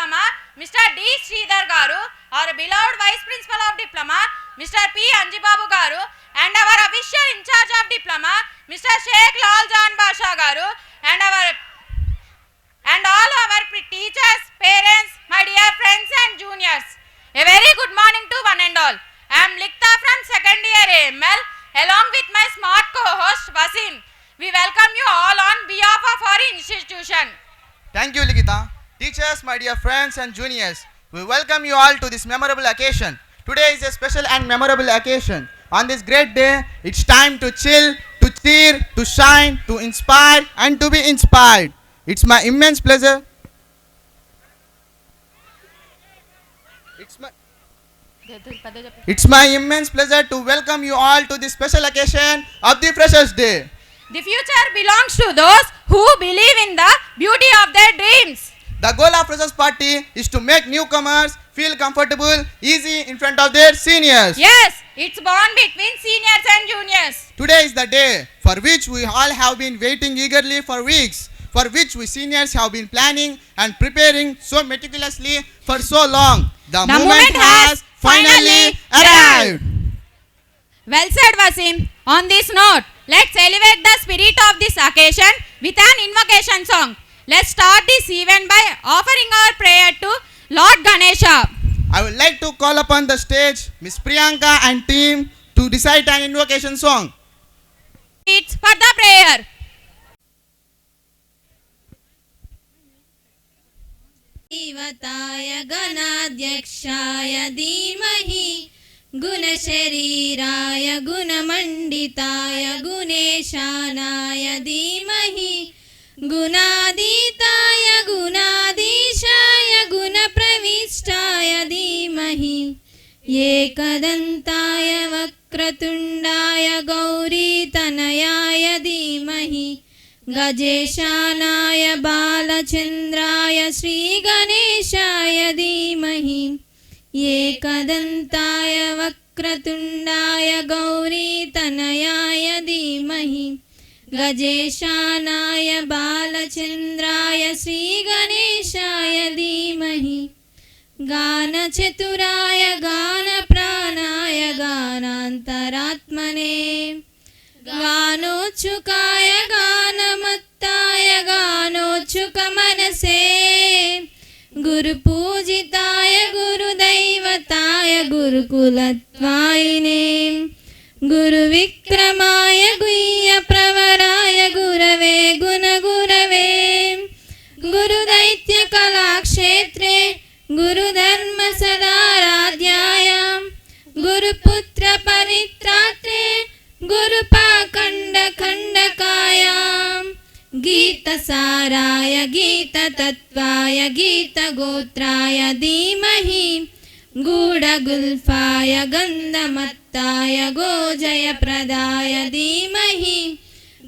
Diploma, Mr. D. Sridhar Garu, our beloved Vice Principal of Diploma, Mr. P. Anjibabu Garu, and our official in charge of Diploma, Mr. Sheikh Lal Jan Basha Garu, and all our teachers, parents, my dear friends and juniors. A very good morning to one and all. I am Likhta from second year AML, along with my smart co-host Wasim. We welcome you all on behalf of our institution. Thank you, Likita. Teachers, my dear friends and juniors, we welcome you all to this memorable occasion. Today is a special and memorable occasion. On this great day, it's time to chill, to cheer, to shine, to inspire, and to be inspired. It's my immense pleasure. It's my immense pleasure to welcome you all to this special occasion of the Freshers' Day. The future belongs to those who believe in the beauty of their dreams. The goal of Freshers Party is to make newcomers feel comfortable, easy in front of their seniors. Yes, it's bond between seniors and juniors. Today is the day for which we all have been waiting eagerly for weeks, for which we seniors have been planning and preparing so meticulously for so long. The moment has finally arrived. Well said, Wasim. On this note, let's elevate the spirit of this occasion with an invocation song. Let's start this event by offering our prayer to Lord Ganesha. I would like to call upon the stage Miss Priyanka and team to recite an invocation song. It's for the prayer. देवताय गणाध्यक्षाय धीमहि गुणशरीराय गुणमण्डिताय गुणेशानाय धीमहि गुणातीताय गुणाधीशाय गुणप्रविष्टाय धीमहि एकदन्ताय वक्रतुण्डाय गौरीतनयाय धीमहि गजेशानाय बालचन्द्राय श्रीगणेशाय धीमहि एकदन्ताय वक्रतुण्डाय गौरीतनयाय धीमहि गजेशानाय बालचन्द्राय श्रीगणेशाय धीमहि गानचतुराय गानप्राणाय गानान्तरात्मने गानोच्छुकाय गानमत्ताय गानोच्छुकमनसे गुरुपूजिताय गुरुदैवताय गुरुकुलत्वायिने गुरुविक्रमाय गुह्यप्रवराय गुरवे गुणगुरवे गुरुदैत्यकलाक्षेत्रे गुरुधर्मसदाराध्यायां गुरुपुत्रपरित्रात्रे गुरुपाखण्डखण्डकायां गीतसाराय गीततत्त्वाय गीतगोत्राय धीमहि गूढगुल्फाय गन्धमत्ताय गोजयप्रदाय धीमहि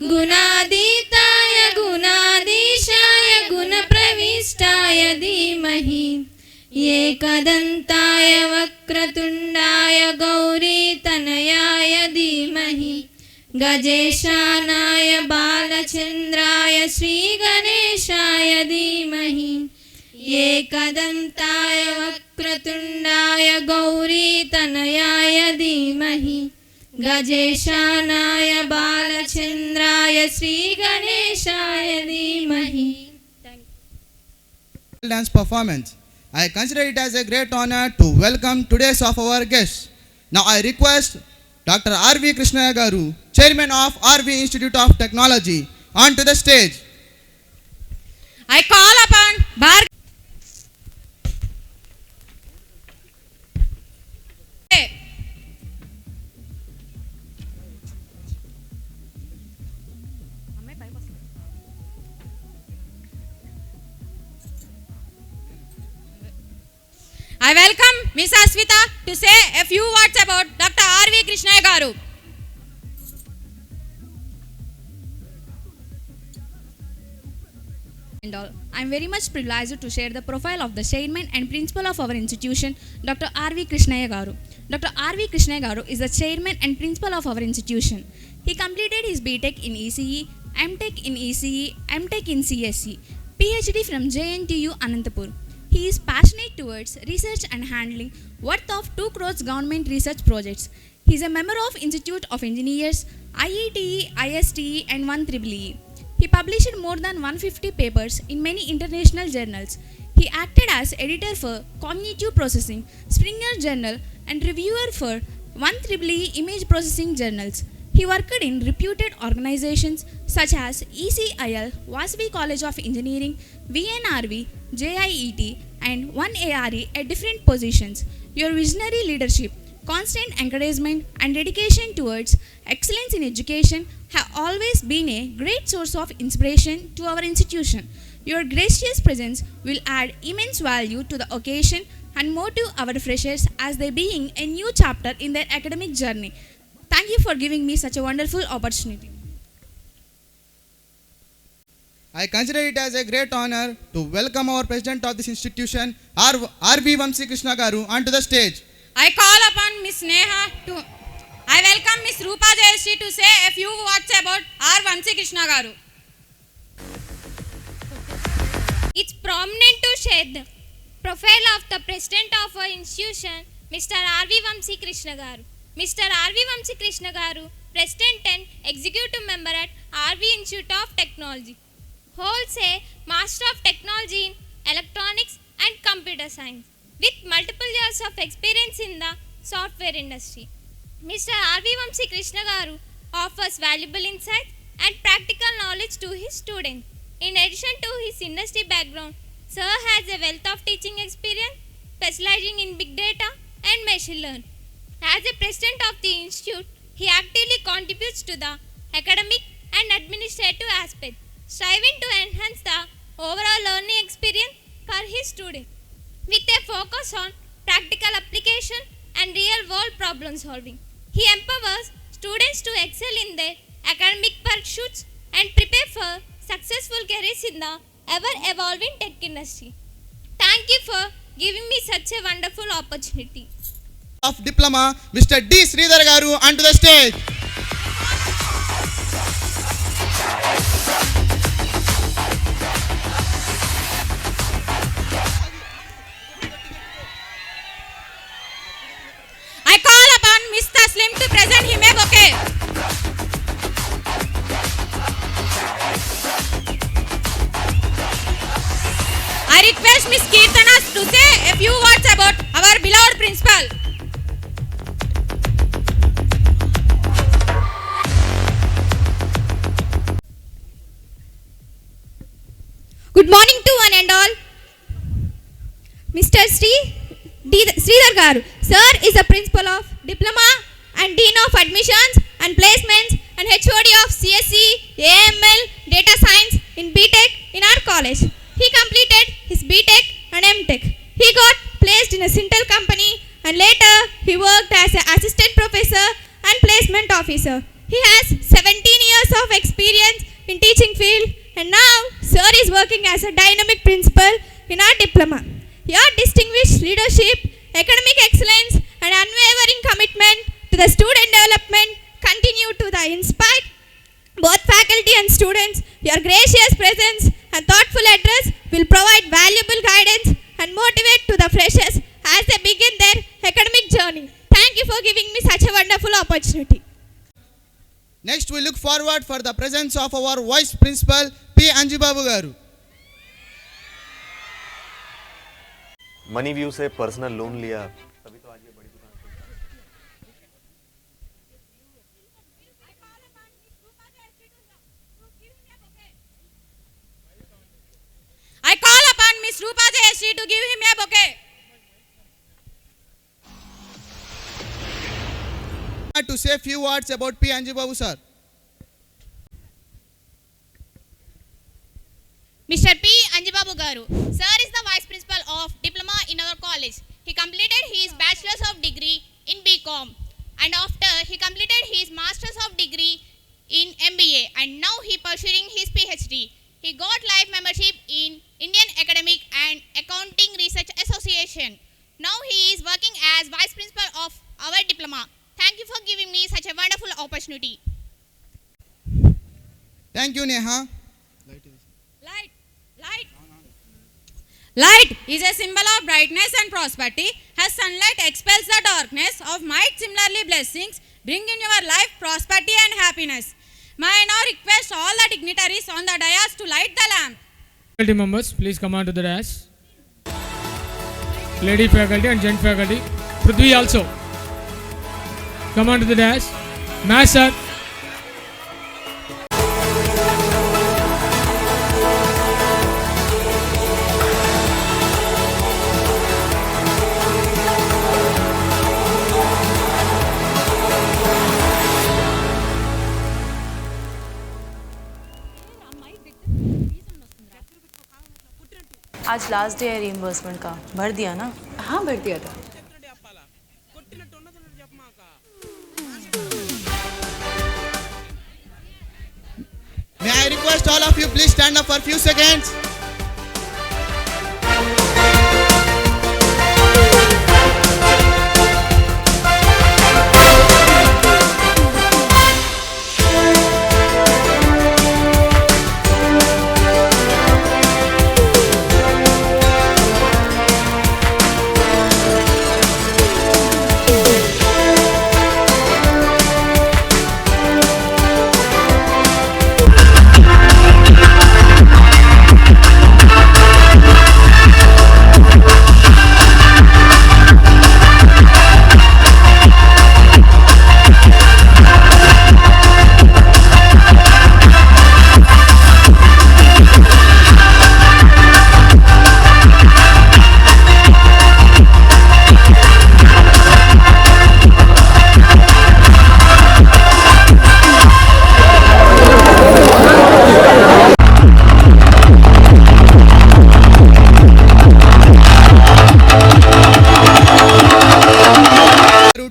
गुणातीताय गुणाधीशाय गुणप्रविष्टाय धीमहि एकदन्ताय वक्रतुण्डाय गौरीतनयाय धीमहि गजेशानाय बालचन्द्राय श्रीगणेशाय धीमहि एकदन्ताय वक्रतुण्डाय गौरीतनयाय धीमहि गजेशानाय बालचन्द्राय श्रीगणेशाय धीमहि. Dance performance. I consider it as a great honor to welcome today's of our guests. Now I request Dr. R.V. Krishnaya Garu, Chairman of R.V. Institute of Technology, onto the stage. I call upon Bhargav. I welcome Ms. Aswita to say a few words about Dr. R.V. Krishnaya Garu. And all, I am very much privileged to share the profile of the chairman and principal of our institution, Dr. R.V. Krishnaya Garu. Dr. R.V. Krishnaya Garu is the chairman and principal of our institution. He completed his BTech in ECE, MTech in ECE, MTech in CSE, PhD from JNTU Anantapur. He is passionate towards research and handling worth of 2 crores government research projects. He is a member of Institute of Engineers, IETE, ISTE and 1EEE. He published more than 150 papers in many international journals. He acted as editor for Cognitive Processing, Springer Journal and reviewer for 1EEE Image Processing journals. He worked in reputed organizations such as ECIL, Vasavi College of Engineering, VNRV, JIET, and 1ARE at different positions. Your visionary leadership, constant encouragement, and dedication towards excellence in education have always been a great source of inspiration to our institution. Your gracious presence will add immense value to the occasion and motive our freshers as they begin a new chapter in their academic journey. Thank you for giving me such a wonderful opportunity. I consider it as a great honor to welcome our president of this institution, R.V. Vamsi Krishna Garu, onto the stage. I call upon Miss Neha to. I welcome Miss Rupa Jayashree to say a few words about R. Vamsi Krishna Garu. It's prominent to share the profile of the president of our institution, Mr. R.V. Vamsi Krishna Garu. Mr. R.V. Vamsi Krishna Garu, President and Executive Member at R.V. Institute of Technology. Holds a Master of Technology in Electronics and Computer Science with multiple years of experience in the software industry. Mr. R.V. Vamsi Krishna Garu offers valuable insights and practical knowledge to his students. In addition to his industry background, Sir has a wealth of teaching experience, specializing in big data and machine learning. As a president of the institute, he actively contributes to the academic and administrative aspects, striving to enhance the overall learning experience for his students. With a focus on practical application and real-world problem solving, he empowers students to excel in their academic pursuits and prepare for successful careers in the ever-evolving tech industry. Thank you for giving me such a wonderful opportunity. Of Diploma, Mr. D. Sridhar Garu, onto the stage. I call upon Mr. Slim to present him a bouquet. I request Miss Kirtana to say a few words about our beloved principal. Good morning to one and all. Mr. Sridhar Garu, Sir is the principal of Diploma and Dean of Admissions and Placements and HOD of CSE, AML, Data Science in BTech in our college. He completed his BTech and MTech. He got placed in a Sintel company and later he worked as an assistant professor and placement officer. He has 17 years of experience in teaching field and now Sir is working as a dynamic principal in our diploma. Your distinguished leadership, academic excellence and unwavering commitment to the student development continue to inspire both faculty and students. Your gracious presence and thoughtful address will provide valuable guidance and motivate to the freshers as they begin their academic journey. Thank you for giving me such a wonderful opportunity. Next, we look forward for the presence of our Vice Principal, P. Anjibabu Garu. Money view से personal loan लिया तभी तो आज ये बड़ी दुकान खोली। I call upon Miss Rupa Jayashree to give him a bouquet. To say a few words about P. Anjibabu sir. Mr. P. Anjibabu Garu, Sir is the Vice Principal of Diploma in our college. He completed his Bachelor's of Degree in BCom and after he completed his Master's of Degree in MBA and now he pursuing his PhD. He got life membership in Indian Academic and Accounting Research Association. Now he is working as Vice Principal of our Diploma. Thank you for giving me such a wonderful opportunity. Thank you, Neha. Light. Light is a symbol of brightness and prosperity. As sunlight expels the darkness of night, similarly blessings bring in your life prosperity and happiness. May I now request all the dignitaries on the dais to light the lamp. Faculty members, please come on to the dais. Lady faculty and gent faculty. Prithvi also. Come on to the dais. Mass sir. आज last day है reimbursement का, भर दिया ना? हाँ भर दिया था. May I request all of you please stand up for a few seconds.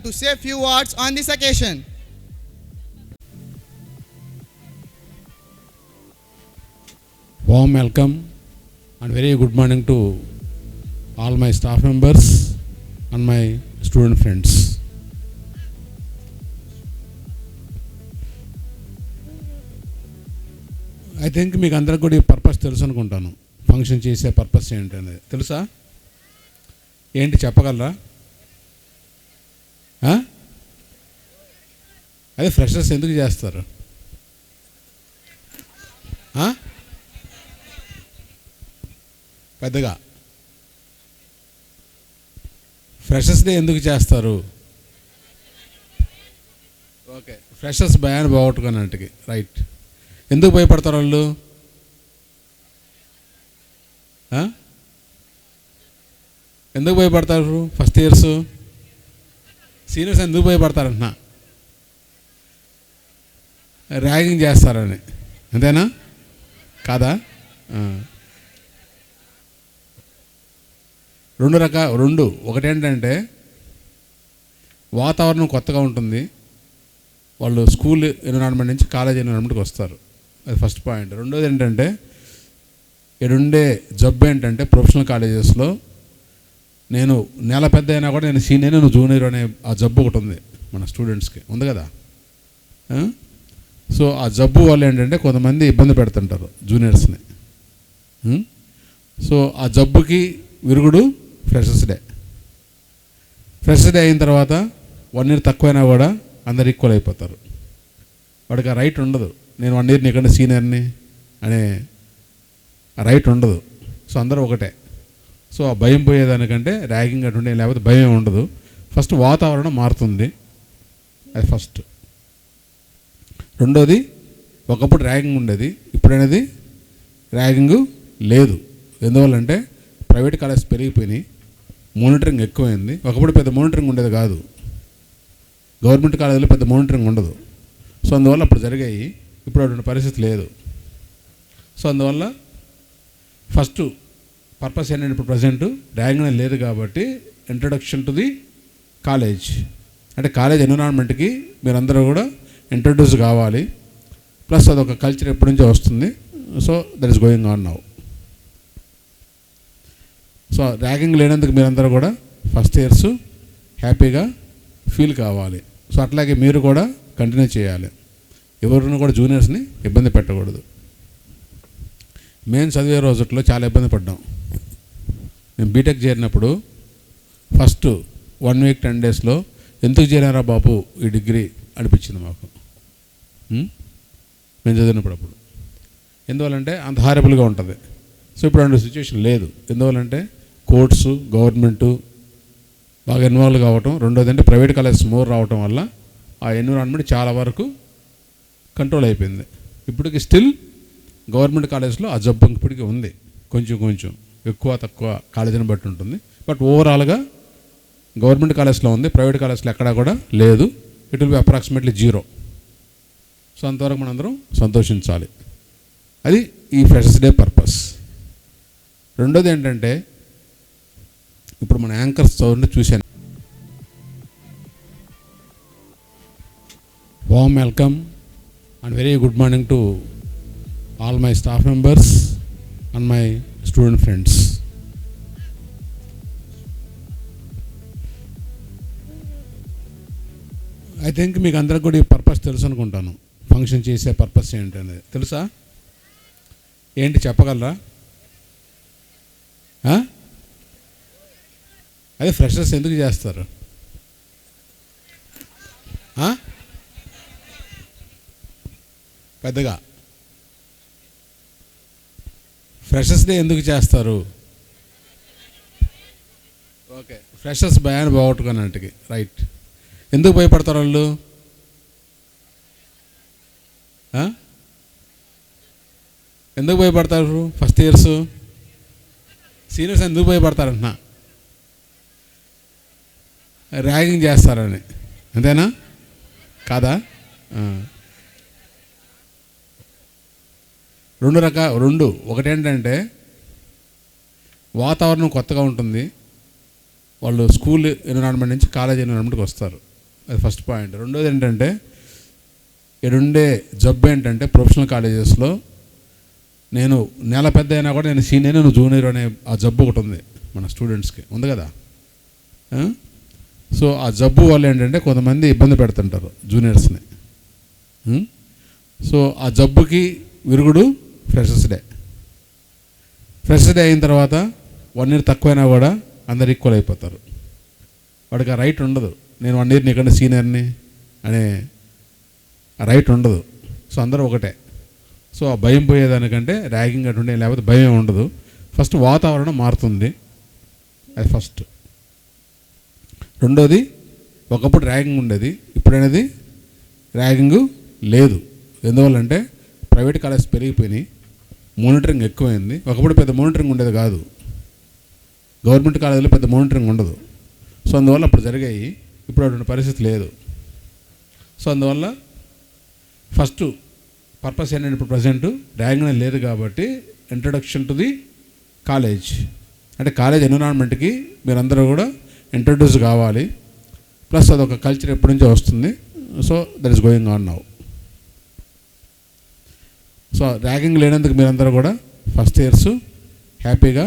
To say a few words on this occasion. Warm welcome and very good morning to all my staff members and my student friends. I think మీకు అందరికి కూడా ఈ purpose తెలుసు అనుకుంటాను. Function చేసే purpose ఏంటి అనేది తెలుసా? ఏంటి చెప్పగలరా? అదే ఫ్రెషర్స్ ఎందుకు చేస్తారు? పెద్దగా ఫ్రెషర్స్ డే ఎందుకు చేస్తారు? ఓకే, ఫ్రెషర్స్ భయాన్ని పోగొట్టుకున్నట్టుకి. రైట్. ఎందుకు భయపడతారు వాళ్ళు? ఎందుకు భయపడతారు? ఫస్ట్ ఇయర్స్ సీనియర్స్ ఎందుకు భయపడతారంటున్నా? ర్యాగింగ్ చేస్తారని, అంతేనా? కాదా? రెండు ఒకటేంటంటే వాతావరణం కొత్తగా ఉంటుంది, వాళ్ళు స్కూల్ ఎన్విరాన్మెంట్ నుంచి కాలేజ్ ఎన్విరాన్మెంట్కి వస్తారు, అది ఫస్ట్ పాయింట్. రెండోది ఏంటంటే ఇక్కడుండే జబ్బు ఏంటంటే ప్రొఫెషనల్ కాలేజెస్లో నేను నెల పెద్ద అయినా కూడా నేను సీనియర్ నువ్వు జూనియర్ అనే ఆ జబ్బు ఒకటి ఉంది మన స్టూడెంట్స్కి, ఉంది కదా. సో ఆ జబ్బు వల్ల ఏంటంటే కొంతమంది ఇబ్బంది పెడుతుంటారు జూనియర్స్ని. సో ఆ జబ్బుకి విరుగుడు ఫ్రెషర్స్ డే. ఫ్రెషర్స్ డే అయిన తర్వాత 1 year తక్కువైనా కూడా అందరు ఈక్వల్ అయిపోతారు. వాడికి ఆ రైట్ ఉండదు, నేను 1 year నీకంటే సీనియర్ని అనే ఆ రైట్ ఉండదు. సో అందరూ ఒకటే. సో ఆ భయం పోయేదానికంటే ర్యాగింగ్ అటుండే లేకపోతే భయం ఉండదు. ఫస్ట్ వాతావరణం మారుతుంది, అది ఫస్ట్. రెండోది ఒకప్పుడు ర్యాగింగ్ ఉండేది, ఇప్పుడు అనేది ర్యాగింగ్ లేదు. ఎందువల్లంటే ప్రైవేట్ కాలేజ్ పెరిగిపోయినాయి, మానిటరింగ్ ఎక్కువైంది. ఒకప్పుడు పెద్ద మానిటరింగ్ ఉండేది కాదు, గవర్నమెంట్ కాలేజీలో పెద్ద మానిటరింగ్ ఉండదు. సో అందువల్ల అప్పుడు జరిగాయి, ఇప్పుడు అటువంటి పరిస్థితి లేదు. సో అందువల్ల ఫస్ట్ పర్పస్ ఏంటంటే ఇప్పుడు ప్రజెంట్ ర్యాగింగ్ అనేది లేదు కాబట్టి ఇంట్రడక్షన్ టు ది కాలేజ్, అంటే కాలేజ్ ఎన్విరాన్మెంట్కి మీరందరూ కూడా ఇంట్రడ్యూస్ కావాలి. ప్లస్ అదొక కల్చర్ ఎప్పటి నుంచో వస్తుంది. So that is going on now. So ragging లేనందుకు మీరందరూ కూడా ఫస్ట్ ఇయర్స్ హ్యాపీగా ఫీల్ కావాలి. సో అట్లాగే మీరు కూడా కంటిన్యూ చేయాలి, ఎవరిని కూడా జూనియర్స్ని ఇబ్బంది పెట్టకూడదు. మేము చదివే రోజుల్లో చాలా ఇబ్బంది పడ్డాం. నేను బీటెక్ చేరినప్పుడు ఫస్ట్ 1 వీక్ 10 డేస్లో ఎందుకు చేరారా బాబు ఈ డిగ్రీ అనిపించింది మాకు మేము చదివినప్పుడు. అప్పుడు ఎందువల్లంటే అంత హారబుల్గా ఉంటుంది. సో ఇప్పుడు అలాంటి సిచ్యువేషన్ లేదు. ఎందువల్లంటే కోర్ట్స్ గవర్నమెంటు బాగా ఇన్వాల్వ్ కావటం, రెండోది అంటే ప్రైవేట్ కాలేజెస్ మోర్ రావటం వల్ల ఆ ఎన్విరాన్మెంట్ చాలా వరకు కంట్రోల్ అయిపోయింది. ఇప్పటికి స్టిల్ గవర్నమెంట్ కాలేజ్లో ఆ జబ్బు ఇప్పటికీ ఉంది, కొంచెం కొంచెం ఎక్కువ తక్కువ కాలేజీని బట్టి ఉంటుంది. బట్ ఓవరాల్గా గవర్నమెంట్ కాలేజ్లో ఉంది, ప్రైవేట్ కాలేజ్లో ఎక్కడా కూడా లేదు. It will be approximately 0. So అంతవరకు మనందరం సంతోషించాలి. అది ఈ ఫ్రెషర్స్ డే పర్పస్. రెండోది ఏంటంటే ఇప్పుడు మన యాంకర్స్ చదువుని చూశాను. Warm welcome and very good morning to all my staff members and my student friends. I think మీకు అందరికి కూడా ఈ పర్పస్ తెలుసు అనుకుంటాను. ఫంక్షన్ చేసే పర్పస్ ఏంటి అనేది తెలుసా? ఏంటి చెప్పగలరా? అదే ఫ్రెషర్స్ ఎందుకు చేస్తారు? పెద్దగా ఫ్రెషర్స్ డే ఎందుకు చేస్తారు? ఓకే, ఫ్రెషర్స్ భయాన్ని పోగొట్టుకున్నట్టుకి. రైట్. ఎందుకు భయపడతారు వాళ్ళు? ఎందుకు భయపడతారు? ఫస్ట్ ఇయర్స్ సీనియర్స్ ఎందుకు భయపడతారంటున్నా? ర్యాగింగ్ చేస్తారని, అంతేనా? కాదా? రెండు ఒకటేంటంటే వాతావరణం కొత్తగా ఉంటుంది, వాళ్ళు స్కూల్ ఎన్విరాన్మెంట్ నుంచి కాలేజ్ ఎన్విరాన్మెంట్కి వస్తారు. అది ఫస్ట్ పాయింట్. రెండోది ఏంటంటే ఇక్కడుండే జబ్బు ఏంటంటే ప్రొఫెషనల్ కాలేజెస్లో నేను నెల పెద్ద అయినా కూడా నేను సీనియర్ నువ్వు జూనియర్ అనే ఆ జబ్బు ఒకటి ఉంది మన స్టూడెంట్స్కి, ఉంది కదా. సో ఆ జబ్బు వల్ల ఏంటంటే కొంతమంది ఇబ్బంది పెడుతుంటారు జూనియర్స్ని. సో ఆ జబ్బుకి విరుగుడు ఫ్రెషర్స్ డే. ఫ్రెషర్స్ డే అయిన తర్వాత 1 ఇయర్ తక్కువైనా కూడా అందరు ఈక్వల్ అయిపోతారు. వాడికి ఆ రైట్ ఉండదు, నేను 1 ఇయర్ నీకంటే సీనియర్ని అనే ఆ రైట్ ఉండదు. సో అందరూ ఒకటే. సో ఆ భయం పోయేదానికంటే ర్యాగింగ్ అటుండే లేకపోతే భయం ఉండదు. ఫస్ట్ వాతావరణం మారుతుంది, అది ఫస్ట్. రెండోది ఒకప్పుడు ర్యాగింగ్ ఉండేది, ఇప్పుడు అనేది ర్యాగింగ్ లేదు. ఎందువల్లంటే ప్రైవేట్ కాలేజ్ పెరిగిపోయినాయి, మానిటరింగ్ ఎక్కువైంది. ఒకప్పుడు పెద్ద మానిటరింగ్ ఉండేది కాదు, గవర్నమెంట్ కాలేజీలో పెద్ద మానిటరింగ్ ఉండదు. సో అందువల్ల అప్పుడు జరిగాయి, ఇప్పుడు అటువంటి పరిస్థితి లేదు. సో అందువల్ల ఫస్ట్ పర్పస్ ఏంటంటే ఇప్పుడు ప్రజెంట్ ర్యాగింగ్ అనేది లేదు కాబట్టి ఇంట్రడక్షన్ టు ది కాలేజ్, అంటే కాలేజ్ ఎన్విరాన్మెంట్కి మీరందరూ కూడా ఇంట్రడ్యూస్ కావాలి. ప్లస్ అదొక కల్చర్ ఎప్పటి నుంచో వస్తుంది. So that is going on now. So ragging లేనందుకు మీరందరూ కూడా ఫస్ట్ ఇయర్స్ హ్యాపీగా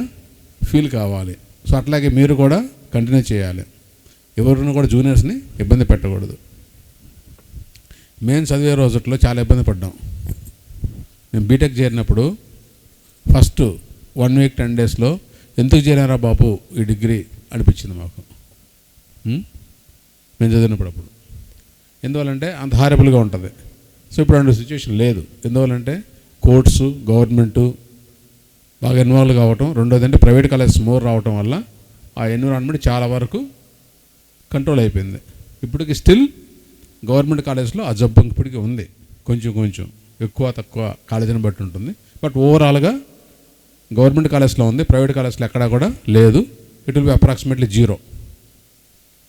ఫీల్ కావాలి. సో అట్లాగే మీరు కూడా కంటిన్యూ చేయాలి. ఎవరిని కూడా జూనియర్స్ని ఇబ్బంది పెట్టకూడదు. మేము చదివే రోజుల్లో చాలా ఇబ్బంది పడ్డాం. నేను బీటెక్ చేరినప్పుడు ఫస్ట్ 1 వీక్ 10 డేస్లో ఎందుకు చేరారా బాబు ఈ డిగ్రీ అనిపించింది మాకు మేము చదివినప్పుడు. అప్పుడు ఎందువల్లంటే అంత హారబుల్గా ఉంటుంది. సో ఇప్పుడు అలాంటి సిచ్యువేషన్ లేదు. ఎందువల్లంటే కోర్ట్స్ గవర్నమెంటు బాగా ఇన్వాల్వ్ కావటం, రెండోది అంటే ప్రైవేట్ కాలేజెస్ మోర్ రావటం వల్ల ఆ ఎన్విరాన్మెంట్ చాలా వరకు కంట్రోల్ అయిపోయింది. ఇప్పటికి స్టిల్ గవర్నమెంట్ కాలేజ్లో ఆ జబ్బు ఇప్పటికీ ఉంది, కొంచెం కొంచెం ఎక్కువ తక్కువ కాలేజీని బట్టి ఉంటుంది. బట్ ఓవరాల్గా గవర్నమెంట్ కాలేజ్లో ఉంది, ప్రైవేట్ కాలేజ్లో ఎక్కడా కూడా లేదు. It will be approximately 0.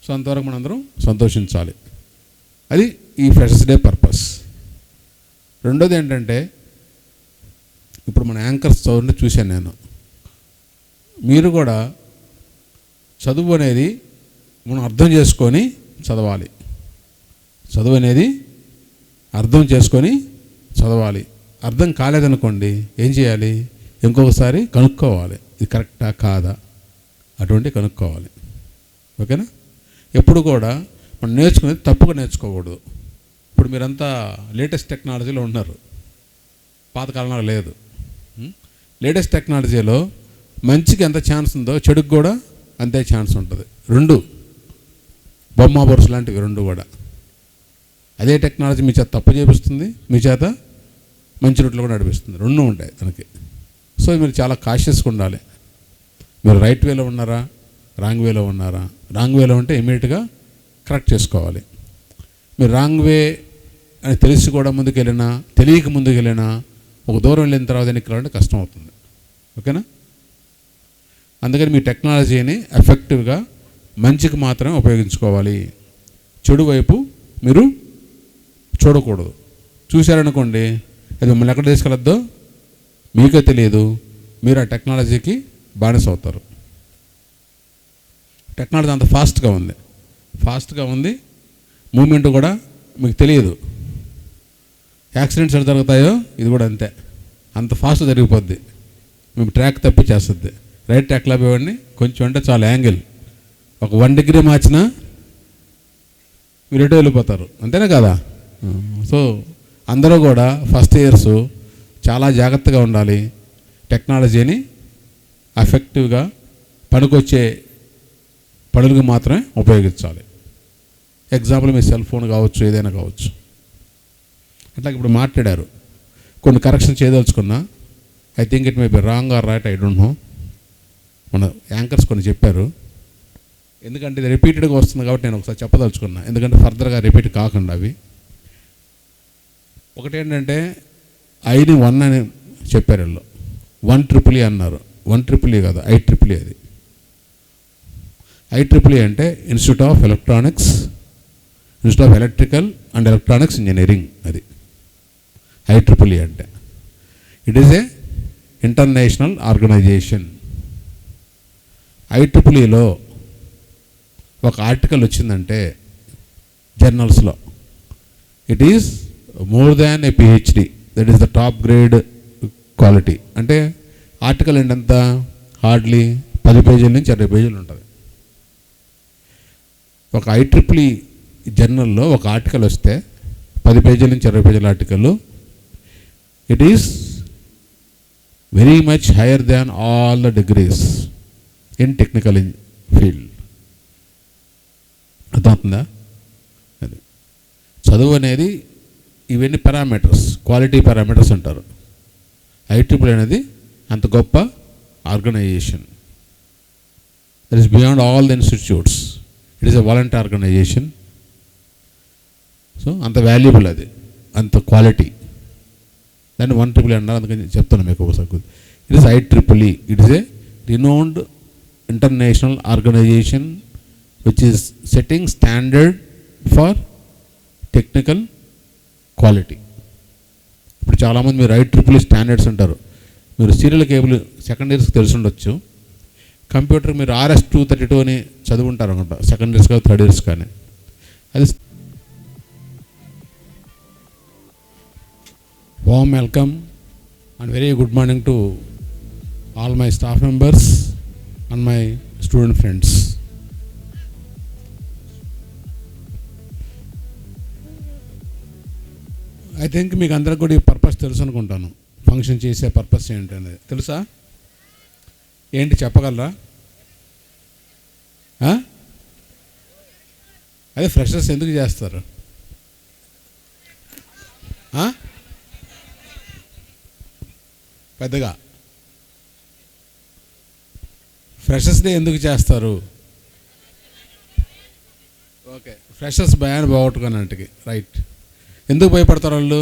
So అంతవరకు మనందరం సంతోషించాలి. అది ఈ ఫ్రెషర్స్ డే పర్పస్. రెండోది ఏంటంటే ఇప్పుడు మన యాంకర్స్ చదువుని చూశాను నేను. మీరు కూడా చదువు అనేది మనం అర్థం చేసుకొని చదవాలి. చదువు అనేది అర్థం చేసుకొని చదవాలి. అర్థం కాలేదనుకోండి ఏం చేయాలి? ఇంకొకసారి కనుక్కోవాలి, ఇది కరెక్టా కాదా అటువంటి కనుక్కోవాలి. ఓకేనా? ఎప్పుడు కూడా మనం నేర్చుకునేది తప్పుగా నేర్చుకోకూడదు. ఇప్పుడు మీరంతా లేటెస్ట్ టెక్నాలజీలో ఉన్నారు, పాతకాలంలో లేదు. లేటెస్ట్ టెక్నాలజీలో మంచికి ఎంత ఛాన్స్ ఉందో చెడుకు కూడా అంతే ఛాన్స్ ఉంటుంది. రెండు బొమ్మ బొరుసు లాంటివి రెండు కూడా. అదే టెక్నాలజీ మీ చేత తప్పు చేపిస్తుంది, మీ చేత మంచి రూట్లో కూడా నడిపిస్తుంది. రెండు ఉంటాయి తనకి. సో మీరు చాలా కాషియస్గా ఉండాలి. మీరు రైట్ వేలో ఉన్నారా, రాంగ్ వేలో ఉన్నారా? రాంగ్ వేలో ఉంటే ఇమీడియట్గా కరెక్ట్ చేసుకోవాలి. మీరు రాంగ్ వే అని తెలిసి కూడా ముందుకెళ్ళినా, తెలియక ముందుకెళ్ళినా, ఒక దూరం వెళ్ళిన తర్వాత ఎన్నికలంటే కష్టం అవుతుంది. ఓకేనా? అందుకని మీ టెక్నాలజీని ఎఫెక్టివ్గా మంచికి మాత్రమే ఉపయోగించుకోవాలి. చెడు వైపు మీరు చూడకూడదు. చూశారనుకోండి, అది మిమ్మల్ని ఎక్కడ తీసుకెళ్ళద్దో మీకే తెలియదు, మీరు ఆ టెక్నాలజీకి బానిస అవుతారు. టెక్నాలజీ అంత ఫాస్ట్గా ఉంది, మూమెంట్ కూడా మీకు తెలియదు. యాక్సిడెంట్స్ ఎలా జరుగుతాయో ఇది కూడా అంతే, అంత ఫాస్ట్ జరిగిపోద్ది. మేము ట్రాక్ తప్పించేస్తుంది. రైట్ ట్రాక్లో పోయేవాడిని కొంచెం అంటే చాలా యాంగిల్, ఒక 1 డిగ్రీ మార్చినా మీరు ఎటో వెళ్ళిపోతారు. అంతేనా కదా? సో అందరూ కూడా ఫస్ట్ ఇయర్స్ చాలా జాగ్రత్తగా ఉండాలి. టెక్నాలజీని ఎఫెక్టివ్గా పనికొచ్చే పనులకు మాత్రమే ఉపయోగించాలి. ఎగ్జాంపుల్ మీ సెల్ ఫోన్ కావచ్చు, ఏదైనా కావచ్చు. అట్లా ఇప్పుడు మాట్లాడారు, కొన్ని కరెక్షన్ చేయదలుచుకున్నా. I think it may be wrong or right, I don't know. మన యాంకర్స్ కొన్ని చెప్పారు. ఎందుకంటే ఇది రిపీటెడ్గా వస్తుంది కాబట్టి నేను ఒకసారి చెప్పదలుచుకున్నా, ఎందుకంటే ఫర్దర్గా రిపీట్ కాకుండా. అవి ఒకటేంటంటే ఐని 1 అని చెప్పారు వీళ్ళు, 1EEE అన్నారు. 1EEE కాదు, IEEE. అది IEEE అంటే institute of electronics, institute of electrical and electronics engineering. అది IEEE అంటే. It is a international organization. IEEEలో ఒక ఆర్టికల్ వచ్చిందంటే జర్నల్స్లో, it is more than a PhD, that is the top grade quality. అంటే ఆర్టికల్ ఏంటంత హార్డ్లీ 10 పేజీల నుంచి 20 పేజీలు ఉంటుంది. ఒక IEEE జర్నల్లో ఒక ఆర్టికల్ వస్తే 10 పేజీల నుంచి 20 పేజీల article, it is very much higher than all the degrees in technical field. అర్థమవుతుందా? అది చదువు అనేది ఇవన్నీ పారామీటర్స్, క్వాలిటీ పారామీటర్స్ అంటారు. IEEE అనేది అంత గొప్ప organisation. That is beyond all the institutes. It is a volunteer organisation. So అంత వాల్యుబుల్, అది అంత క్వాలిటీ. దాన్ని 1EEE అన్నారు, అందుకని చెప్తాను మీకు ఒకసారి. It is IEEE. It is a renowned international organisation which is setting standard for technical quality. ఇప్పుడు చాలామంది మీరు IEEE స్టాండర్డ్స్ అంటారు. మీరు సీరియల్ కేబుల్ సెకండ్ ఇయర్స్కి తెలిసి ఉండొచ్చు. కంప్యూటర్ మీరు RS-232 అని చదువుంటారు అనుకుంటా, సెకండ్ ఇయర్స్ కానీ థర్డ్ ఇయర్స్ కానీ. అది warm welcome and very good morning to all my staff members and my student friends. I think మీకు అందరికి కూడా ఈ పర్పస్ తెలుసు అనుకుంటాను. ఫంక్షన్ చేసే పర్పస్ ఏంటి అనేది తెలుసా? ఏంటి చెప్పగలరా? అదే ఫ్రెషర్స్ ఎందుకు చేస్తారు? పెద్దగా ఫ్రెషర్స్ డే ఎందుకు చేస్తారు? ఓకే, ఫ్రెషర్స్ భయాన్ని పోగొట్టుకున్నట్టుకి. రైట్. ఎందుకు భయపడతారు వాళ్ళు?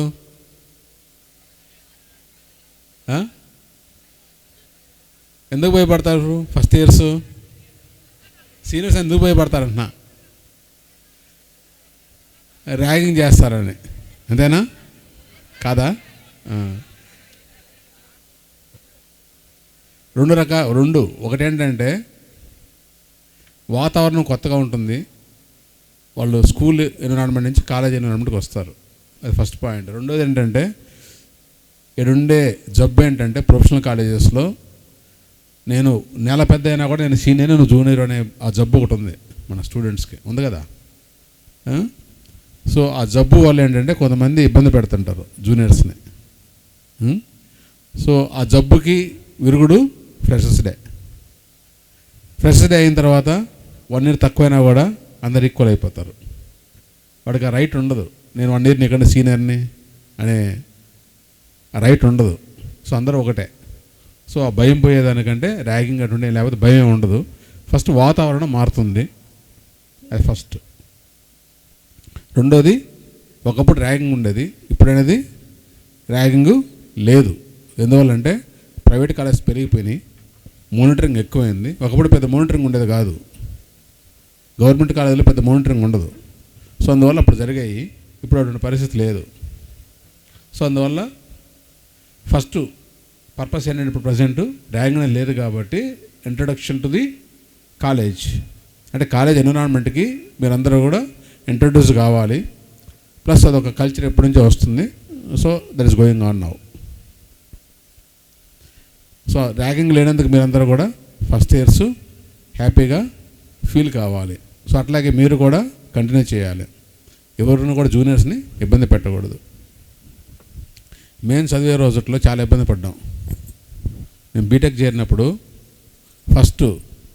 ఎందుకు భయపడతారు? ఫస్ట్ ఇయర్స్ సీనియర్స్ ఎందుకు భయపడతారంటున్నా? ర్యాగింగ్ చేస్తారని. అంతేనా కాదా? రెండు ఒకటేంటంటే వాతావరణం కొత్తగా ఉంటుంది. వాళ్ళు స్కూల్ ఎన్విరాన్మెంట్ నుంచి కాలేజ్ ఎన్విరాన్మెంట్కి వస్తారు. అది ఫస్ట్ పాయింట్. రెండోది ఏంటంటే ఇక్కడుండే జబ్బు ఏంటంటే ప్రొఫెషనల్ కాలేజెస్లో నేను నెల పెద్ద అయినా కూడా నేను సీనియర్, నేను జూనియర్ అనే ఆ జబ్బు ఒకటి ఉంది మన స్టూడెంట్స్కి, ఉంది కదా. సో ఆ జబ్బు వల్ల ఏంటంటే కొంతమంది ఇబ్బంది పెడుతుంటారు జూనియర్స్ని. సో ఆ జబ్బుకి విరుగుడు ఫ్రెషర్స్ డే. ఫ్రెషర్స్ డే అయిన తర్వాత 1 ఇయర్ తక్కువైనా కూడా అందరు ఈక్వల్ అయిపోతారు. వాడికి ఆ రైట్ ఉండదు, నేను 1 ఇయర్ నీకంటే సీనియర్ని అనే ఆ రైట్ ఉండదు. సో అందరూ ఒకటే. సో ఆ భయం పోయేదానికంటే ర్యాగింగ్ అటువంటి లేకపోతే భయం ఉండదు. ఫస్ట్ వాతావరణం మారుతుంది, అది ఫస్ట్. రెండోది, ఒకప్పుడు ర్యాగింగ్ ఉండేది, ఇప్పుడు అనేది ర్యాగింగ్ లేదు. ఎందువల్లంటే ప్రైవేట్ కాలేజ్ పెరిగిపోయినాయి, మానిటరింగ్ ఎక్కువైంది. ఒకప్పుడు పెద్ద మానిటరింగ్ ఉండేది కాదు, గవర్నమెంట్ కాలేజీలో పెద్ద మానిటరింగ్ ఉండదు. సో అందువల్ల అప్పుడు జరిగాయి, ఇప్పుడు అటువంటి పరిస్థితి లేదు. సో అందువల్ల ఫస్ట్ పర్పస్ ఏంటంటే ఇప్పుడు ప్రజెంట్ ర్యాగింగ్ అనేది లేదు కాబట్టి ఇంట్రడక్షన్ టు ది కాలేజ్, అంటే కాలేజ్ ఎన్విరాన్మెంట్కి మీరందరూ కూడా ఇంట్రడ్యూస్ కావాలి. ప్లస్ అదొక కల్చర్ ఎప్పటి నుంచో వస్తుంది. So that is going on now. So ragging లేనందుకు మీరందరూ కూడా ఫస్ట్ ఇయర్స్ హ్యాపీగా ఫీల్ కావాలి. సో అట్లాగే మీరు కూడా కంటిన్యూ చేయాలి, ఎవరిని కూడా జూనియర్స్ని ఇబ్బంది పెట్టకూడదు. మేము చదివే రోజుల్లో చాలా ఇబ్బంది పడ్డాం. నేను బీటెక్ చేరినప్పుడు ఫస్ట్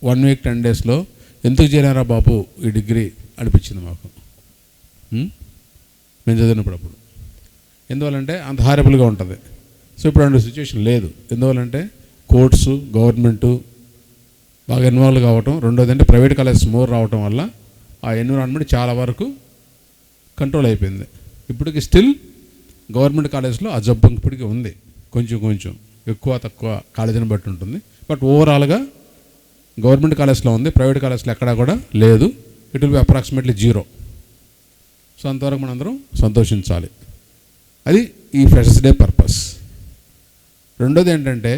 1 వీక్ 10 డేస్లో ఎందుకు చేరారా బాబు ఈ డిగ్రీ అనిపించింది మాకు, మేము చదివినప్పుడు. అప్పుడు ఎందువల్లంటే అంత హారబుల్గా ఉంటుంది. సో ఇప్పుడు అలాంటి సిచ్యువేషన్ లేదు. ఎందువల్లంటే కోర్ట్స్, గవర్నమెంటు బాగా ఇన్వాల్వ్ కావటం, రెండోది అంటే ప్రైవేట్ కాలేజెస్ మోర్ రావటం వల్ల ఆ ఎన్విరాన్మెంట్ చాలా వరకు కంట్రోల్ అయిపోయింది. ఇప్పటికి స్టిల్ గవర్నమెంట్ కాలేజ్లో ఆ జబ్బు ఇప్పటికీ ఉంది, కొంచెం ఎక్కువ తక్కువ కాలేజీని బట్టి ఉంటుంది. బట్ ఓవరాల్గా గవర్నమెంట్ కాలేజ్లో ఉంది, ప్రైవేట్ కాలేజ్లో ఎక్కడా కూడా లేదు. It will be approximately 0. So అంతవరకు మనందరం సంతోషించాలి. అది ఈ ఫ్రెషర్స్ డే పర్పస్. రెండోది ఏంటంటే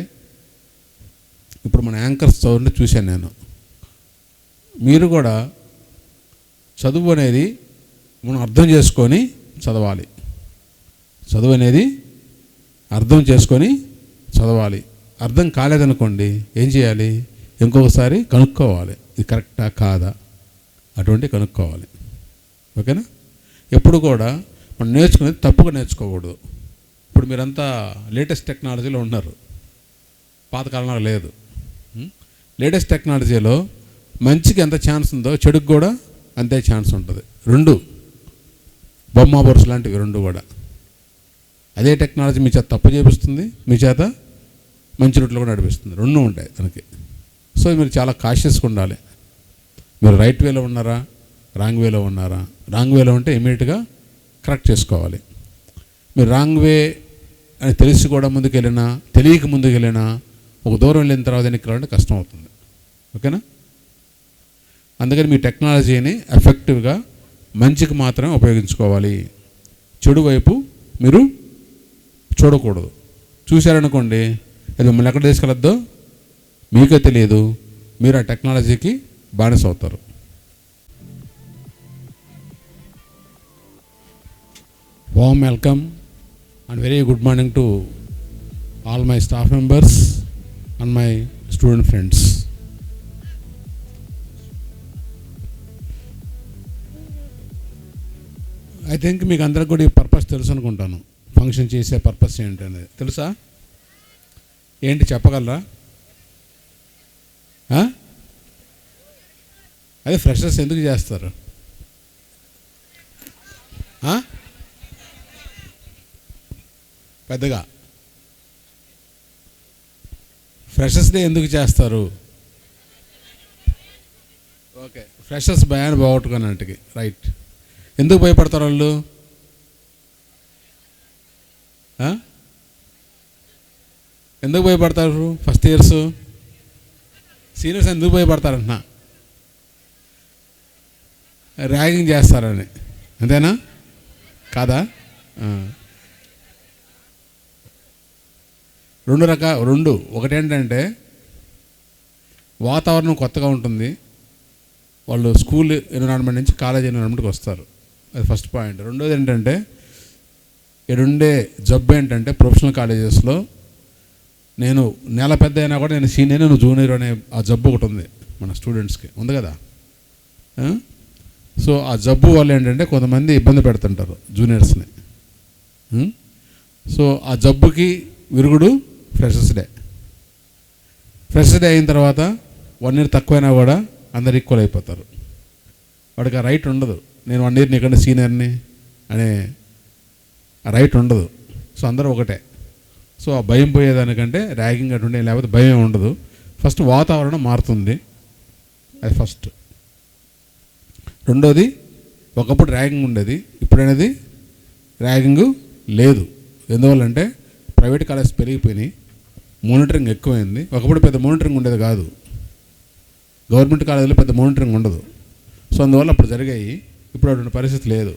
ఇప్పుడు మన యాంకర్స్ చదువుని చూశాను నేను. మీరు కూడా చదువు అనేది మనం అర్థం చేసుకొని చదవాలి. చదువు అనేది అర్థం చేసుకొని చదవాలి. అర్థం కాలేదనుకోండి ఏం చేయాలి, ఇంకొకసారి కనుక్కోవాలి, ఇది కరెక్టా కాదా అటువంటి కనుక్కోవాలి. ఓకేనా? ఎప్పుడు కూడా మనం నేర్చుకునేది తప్పుగా నేర్చుకోకూడదు. ఇప్పుడు మీరంతా లేటెస్ట్ టెక్నాలజీలో ఉన్నారు, పాతకాలంలో లేదు. లేటెస్ట్ టెక్నాలజీలో మంచికి ఎంత ఛాన్స్ ఉందో చెడుకు కూడా అంతే ఛాన్స్ ఉంటుంది. 2 బొమ్మ బొరుసు లాంటివి 2 కూడా. అదే టెక్నాలజీ మీ చేత తప్పు చేపిస్తుంది, మీ చేత మంచి రూట్లో కూడా నడిపిస్తుంది. 2 ఉంటాయి దానికి. సో మీరు చాలా కాషియస్గా ఉండాలి. మీరు రైట్ వేలో ఉన్నారా, రాంగ్ వేలో ఉన్నారా? రాంగ్ వేలో ఉంటే ఇమీడియట్గా కరెక్ట్ చేసుకోవాలి. మీరు రాంగ్ వే అని తెలిసి కూడా ముందుకెళ్ళినా, తెలియక ముందుకెళ్ళినా, ఒక దూరం వెళ్ళిన తర్వాత వెనక్కి రావాలంటే కష్టం అవుతుంది. ఓకేనా? అందుకని మీ టెక్నాలజీని ఎఫెక్టివ్గా మంచికి మాత్రమే ఉపయోగించుకోవాలి. చెడు వైపు మీరు చూడకూడదు. చూశారనుకోండి, అది మిమ్మల్ని ఎక్కడ తీసుకెళ్ళొద్దో మీకే తెలియదు, మీరు ఆ టెక్నాలజీకి బానిస అవుతారు. Warm welcome and very good morning to all my staff members and my student friends. I think మీకు అందరికి కూడా ఈ పర్పస్ తెలుసు అనుకుంటాను. ఫంక్షన్ చేసే పర్పస్ ఏంటనేది తెలుసా? ఏంటి చెప్పగలరా? అదే ఫ్రెషర్స్ ఎందుకు చేస్తారు? పెద్దగా ఫ్రెషర్స్ డే ఎందుకు చేస్తారు? ఓకే, ఫ్రెషర్స్ భయాన్ని పోగొట్టుకున్నట్టుకి. రైట్. ఎందుకు భయపడతారు వాళ్ళు? ఎందుకు భయపడతారు? ఫస్ట్ ఇయర్స్ సీనియర్స్ ఎందుకు భయపడతారంటున్నా? ర్యాగింగ్ చేస్తారని, అంతేనా? కాదా? 2 ఒకటేంటంటే వాతావరణం కొత్తగా ఉంటుంది, వాళ్ళు స్కూల్ ఎన్విరాన్మెంట్ నుంచి కాలేజ్ ఎన్విరాన్మెంట్కి వస్తారు, అది ఫస్ట్ పాయింట్. రెండోది ఏంటంటే ఇక్కడుండే జబ్బు ఏంటంటే ప్రొఫెషనల్ కాలేజెస్లో నేను నెల పెద్ద అయినా కూడా నేను సీనియర్, నువ్వు జూనియర్ అనే ఆ జబ్బు ఒకటి ఉంది మన స్టూడెంట్స్కి, ఉంది కదా. సో ఆ జబ్బు వల్ల ఏంటంటే కొంతమంది ఇబ్బంది పెడుతుంటారు జూనియర్స్ని. సో ఆ జబ్బుకి విరుగుడు ఫ్రెషర్స్ డే. ఫ్రెషర్స్ డే అయిన తర్వాత 1 ఇయర్ తక్కువైనా కూడా అందరు ఈక్వల్ అయిపోతారు. వాడికి ఆ రైట్ ఉండదు, నేను 1 ఇయర్ నీకంటే సీనియర్ని అనే ఆ రైట్ ఉండదు. సో అందరూ ఒకటే. సో ఆ భయం పోయేదానికంటే ర్యాగింగ్ అటుండే, లేకపోతే భయం ఉండదు. ఫస్ట్ వాతావరణం మారుతుంది, అది ఫస్ట్. రెండోది, ఒకప్పుడు ర్యాగింగ్ ఉండేది, ఇప్పుడు అనేది ర్యాగింగ్ లేదు. ఎందువల్లంటే ప్రైవేట్ కాలేజ్ పెరిగిపోయినాయి, మానిటరింగ్ ఎక్కువైంది. ఒకప్పుడు పెద్ద మానిటరింగ్ ఉండేది కాదు, గవర్నమెంట్ కాలేజీలో పెద్ద మానిటరింగ్ ఉండదు. సో అందువల్ల అప్పుడు జరిగాయి, ఇప్పుడు అటువంటి పరిస్థితి లేదు.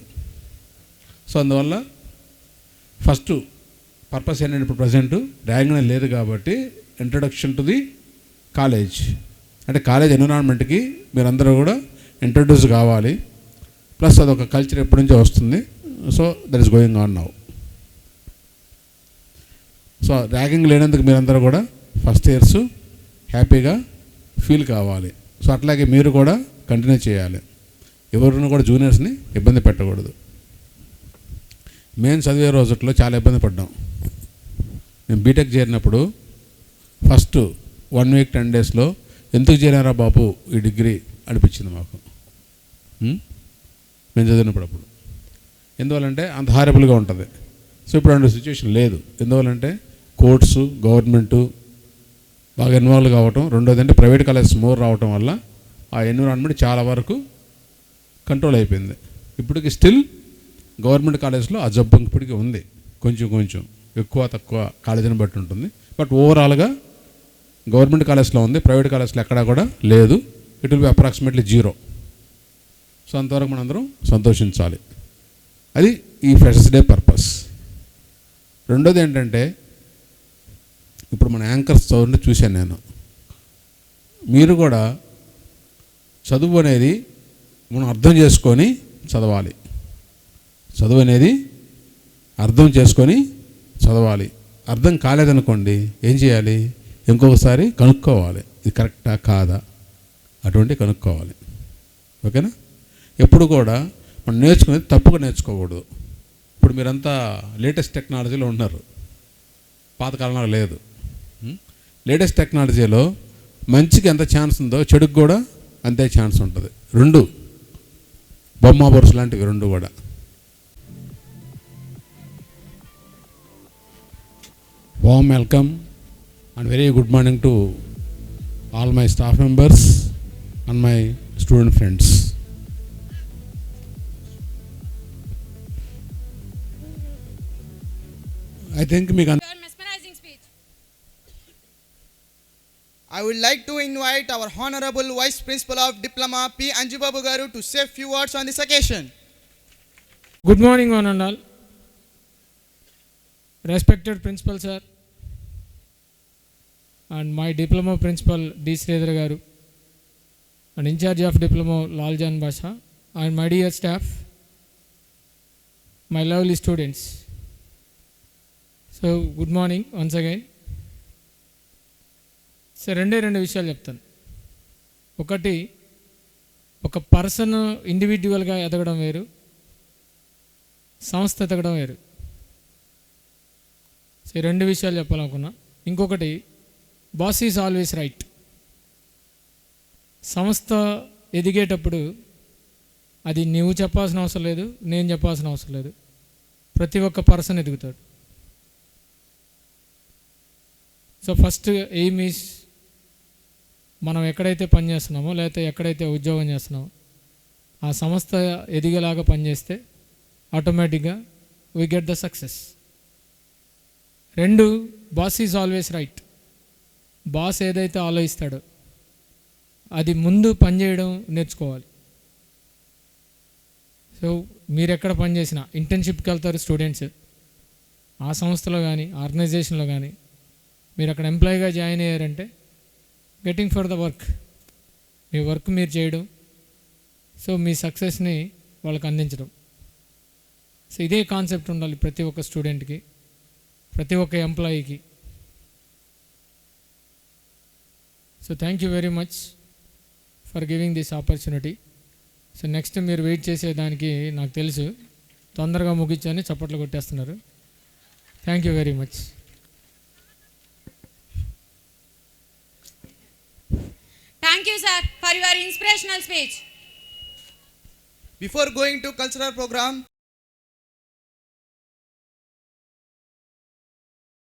సో అందువల్ల ఫస్ట్ పర్పస్ ఏంటంటే ఇప్పుడు ప్రజెంట్ ర్యాగింగ్ అనేది లేదు కాబట్టి ఇంట్రడక్షన్ టు ది కాలేజ్, అంటే కాలేజ్ ఎన్విరాన్మెంట్కి మీరందరూ కూడా ఇంట్రడ్యూస్ కావాలి. ప్లస్ అదొక కల్చర్ ఎప్పటి నుంచో వస్తుంది. So that is going on now. So ragging లేనందుకు మీరందరూ కూడా ఫస్ట్ ఇయర్స్ హ్యాపీగా ఫీల్ కావాలి. సో అట్లాగే మీరు కూడా కంటిన్యూ చేయాలి, ఎవరిని కూడా జూనియర్స్ని ఇబ్బంది పెట్టకూడదు. మేము చదివే రోజుల్లో చాలా ఇబ్బంది పడ్డాం. మేము బీటెక్ చేరినప్పుడు ఫస్ట్ 1 వీక్ 10 డేస్లో ఎందుకు చేరారా బాబు ఈ డిగ్రీ అనిపించింది మాకు, మేము చదివినప్పుడు. అప్పుడు ఎందువల్లంటే అంత హారబుల్గా ఉంటుంది. సో ఇప్పుడు అలాంటి సిచ్యువేషన్ లేదు. ఎందువల్లంటే కోర్ట్స్, గవర్నమెంటు బాగా ఇన్వాల్వ్ కావటం, రెండోది అంటే ప్రైవేట్ కాలేజెస్ మోర్ రావటం వల్ల ఆ ఎన్విరాన్మెంట్ చాలా వరకు కంట్రోల్ అయిపోయింది. ఇప్పటికి స్టిల్ గవర్నమెంట్ కాలేజ్లో ఆ జబ్బు ఇప్పటికీ ఉంది, కొంచెం కొంచెం ఎక్కువ తక్కువ కాలేజీని బట్టి ఉంటుంది. బట్ ఓవరాల్గా గవర్నమెంట్ కాలేజ్లో ఉంది, ప్రైవేట్ కాలేజ్లో ఎక్కడా కూడా లేదు. It will be approximately 0. So అంతవరకు మనందరం సంతోషించాలి. అది ఈ ఫ్రెషర్స్ డే పర్పస్. రెండోది ఏంటంటే ఇప్పుడు మన యాంకర్స్ చదువుని చూశాను నేను. మీరు కూడా చదువు అనేది మనం అర్థం చేసుకొని చదవాలి. చదువు అనేది అర్థం చేసుకొని చదవాలి. అర్థం కాలేదనుకోండి ఏం చేయాలి, ఇంకొకసారి కనుక్కోవాలి, ఇది కరెక్టా కాదా అటువంటి కనుక్కోవాలి. ఓకేనా? ఎప్పుడు కూడా మనం నేర్చుకునేది తప్పుగా నేర్చుకోకూడదు. ఇప్పుడు మీరంతా లేటెస్ట్ టెక్నాలజీలో ఉన్నారు, పాతకాలంలో లేదు. లేటెస్ట్ టెక్నాలజీలో మంచికి ఎంత ఛాన్స్ ఉందో చెడుకు కూడా అంతే ఛాన్స్ ఉంటుంది. రెండు బొమ్మ బొరుసు లాంటివి రెండు కూడా. Warm welcome and very good morning to all my staff members and my student friends. I think Your mesmerizing speech. I would like to invite our Honorable Vice Principal of Diploma P. Anjibabu Garu to say few words on this occasion. Good morning, one and all. Respected Principal Sir and my Diploma Principal D. Sridhar Garu and in charge of Diploma Lal Jan Basha and my dear staff, my lovely students. So good morning once again. So రెండు విషయాలు చెప్తాను. ఒకటి, ఒక person ఇండివిజువల్గా ఎదగడం వేరు, సంస్థ ఎదగడం వేరు. సో ఈ రెండు విషయాలు చెప్పాలనుకున్నా. ఇంకొకటి, బాస్ ఈజ్ ఆల్వేస్ రైట్. సంస్థ ఎదిగేటప్పుడు అది నువ్వు చెప్పాల్సిన అవసరం లేదు, నేను చెప్పాల్సిన అవసరం లేదు, ప్రతి ఒక్క పర్సన్ ఎదుగుతాడు. సో ఫస్ట్ ఎయిమ్ ఈజ్ మనం ఎక్కడైతే పని చేస్తున్నామో లేకపోతే ఎక్కడైతే ఉద్యోగం చేస్తున్నామో ఆ సంస్థ ఎదిగేలాగా పనిచేస్తే ఆటోమేటిక్గా వీ గెట్ ద సక్సెస్. రెండు, boss is always right. Boss ఏదైతే ఆలోచిస్తాడో అది ముందు పనిచేయడం నేర్చుకోవాలి. సో మీరు ఎక్కడ పని చేసినా, ఇంటర్న్షిప్కి వెళ్తారు స్టూడెంట్స్, ఆ సంస్థలో కానీ ఆర్గనైజేషన్లో కానీ మీరు అక్కడ ఎంప్లాయీగా జాయిన్ అయ్యారంటే getting for the work, me work మీరు చేయడం, సో మీ సక్సెస్ని వాళ్ళకి అందించడం. సో ఇదే కాన్సెప్ట్ ఉండాలి ప్రతి ఒక్క స్టూడెంట్కి, ప్రతి ఒక్క ఎంప్లాయీకి. So thank you very much for giving this opportunity. So next మీరు వెయిట్ చేసేదానికి నాకు తెలుసు, తొందరగా ముగించని చప్పట్లు కొట్టేస్తున్నారు. Thank you very much. Thank you, sir, for your inspirational speech. Before going to cultural program,